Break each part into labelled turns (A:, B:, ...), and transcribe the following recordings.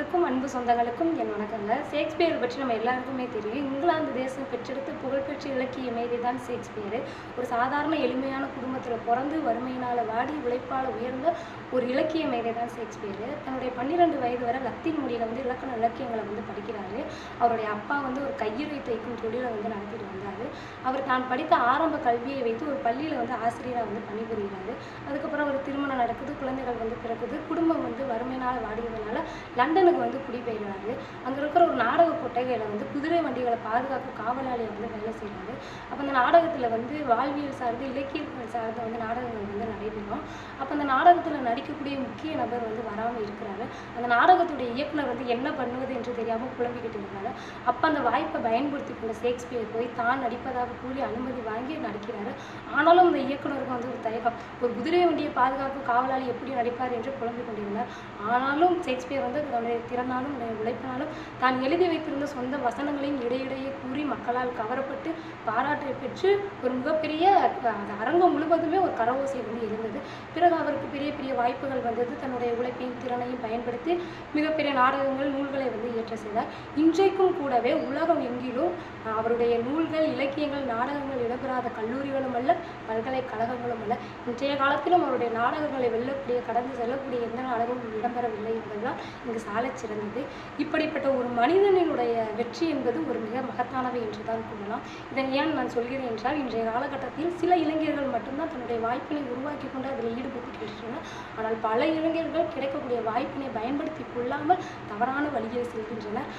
A: அனைவருக்கும் அன்பு சொந்தங்களுக்கும் என் வணக்கங்க. ஷேக்ஸ்பியர் பற்றி நம்ம எல்லாருக்குமே தெரியும். இங்கிலாந்து தேசம் பெற்றெடுத்த புகழ்பெற்ற இலக்கிய மேதை தான் ஷேக்ஸ்பியர். ஒரு சாதாரண எளிமையான குடும்பத்தில் பிறந்து வறுமையினால் வாடி உழைப்பால் உயர்ந்த ஒரு இலக்கிய மேதை தான் ஷேக்ஸ்பியர். தன்னுடைய 12 வயது வரை லத்தீன் மொழியில் இலக்கண இலக்கியங்களை படிக்கிறாரு. அவருடைய அப்பா ஒரு கையுறை தைக்கும் தொழிலை நடத்திட்டு வந்தார். அவர் தான் படித்த ஆரம்ப கல்வியை வைத்து ஒரு பள்ளியில் ஆசிரியராக பணிபுரிகிறாரு. அதுக்கப்புறம் ஒரு திருமணம் நடக்குது, குழந்தைகள் பிறக்குது. குடும்பம் வறுமையினால் வாடியதுனால லண்டனுக்கு குடிபெயர்கிறாரு. அங்கே இருக்கிற ஒரு நாடக கொட்டகையில் குதிரை வண்டிகளை பாதுகாக்க காவலாளியை வேலை செய்கிறாரு. அப்போ அந்த நாடகத்தில் வாழ்வியல் சார்ந்து இலக்கியங்கள் சார்ந்த நாடகங்கள் நடைபெறும். அப்போ அந்த நாடகத்தில் நடிக்கக்கூடிய முக்கிய நபர் வராமல் இருக்கிறாரு. அந்த நாடகத்துடைய இயக்குனர் என்ன பண்ணுவது என்று தெரியாமல் புலம்பிக்கிட்டு இருக்காரு. அப்போ அந்த வாய்ப்பை பயன்படுத்தி கொண்ட ஷேக்ஸ்பியர் போய் தான் நடிப்பதாக கூறி அனுமதி வாங்கி நடிக்கிறாரு. ஆனாலும் அந்த இயக்குனருக்கு ஒரு தயக்கம். ஒரு குதிரை வண்டியை பாதுகாக்கும் காவலாளி எப்படி நடிப்பார் என்று புலம்பிக் கொண்டிருந்தார். ஆனாலும் ஷேக்ஸ்பியர் தன்னுடைய திறனாலும் உழைப்பினாலும் தான் எழுதி வைத்திருந்த சொந்த வசனங்களையும் இடையிடையே கூறி மக்களால் கவரப்பட்டு பாராட்டை பெற்று ஒரு மிகப்பெரிய அரங்கம் முழுவதுமே ஒரு கரவோசை இருந்தது. பிறகு அவருக்கு பெரிய பெரிய வாய்ப்புகள் வந்தது. தன்னுடைய உழைப்பையும் திறனையும் பயன்படுத்தி மிகப்பெரிய நாடகங்கள் நூல்களை இயற்ற செய்தார். இன்றைக்கும் கூடவே உலகம் எங்கிலும் அவருடைய நூல்கள், இலக்கியங்கள், நாடகங்கள் இடம்பெறாத கல்லூரிகளும் அல்ல, பல்கலைக்கழகங்களும் அல்ல. இன்றைய காலத்திலும் அவருடைய நாடகங்களை வெல்லக்கூடிய, கடந்து செல்லக்கூடிய எந்த நாடகமும் இடம்பெறவில்லை என்பதுதான் இங்கு சாலச் சிறந்தது. இப்படிப்பட்ட ஒரு மனிதனினுடைய வெற்றி என்பது ஒரு மிக மகத்தானவை என்றுதான் கூறலாம். இதை ஏன் நான் சொல்கிறேன் என்றால், இன்றைய காலகட்டத்தில் சில இளைஞர்கள் மட்டும்தான் தன்னுடைய வாய்ப்பினை உருவாக்கி கொண்டு அதில் ஈடுபட்டுகின்றனர். ஆனால் பல இளைஞர்கள் கிடைக்கக்கூடிய வாய்ப்பினை பயன்படுத்தி கொள்ளாமல் தவறான வழியில் செல்கின்றனர்.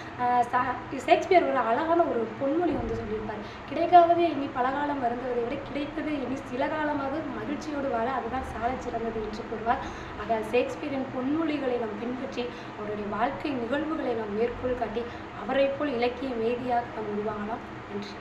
A: ஷேக்ஸ்பியர் ஒரு அழகான ஒரு பொன்மொழி சொல்லியிருப்பார். கிடைக்காதது இனி பலகாலம் வருந்துவதை விட கிடைத்தது இனி சில காலமாக மகிழ்ச்சியோடு வாழ அதுதான் சாலச் சிறந்தது என்று கூறுவார். ஆக ஷேக்ஸ்பியரின் பொன்மொழிகளை நாம் பின்பற்றி அவருடைய வாழ்க்கை நிகழ்வுகளை நாம் மேற்கோள் காட்டி அவரை போல் இலக்கிய மேதியாக நாம் உருவாகலாம். நன்றி.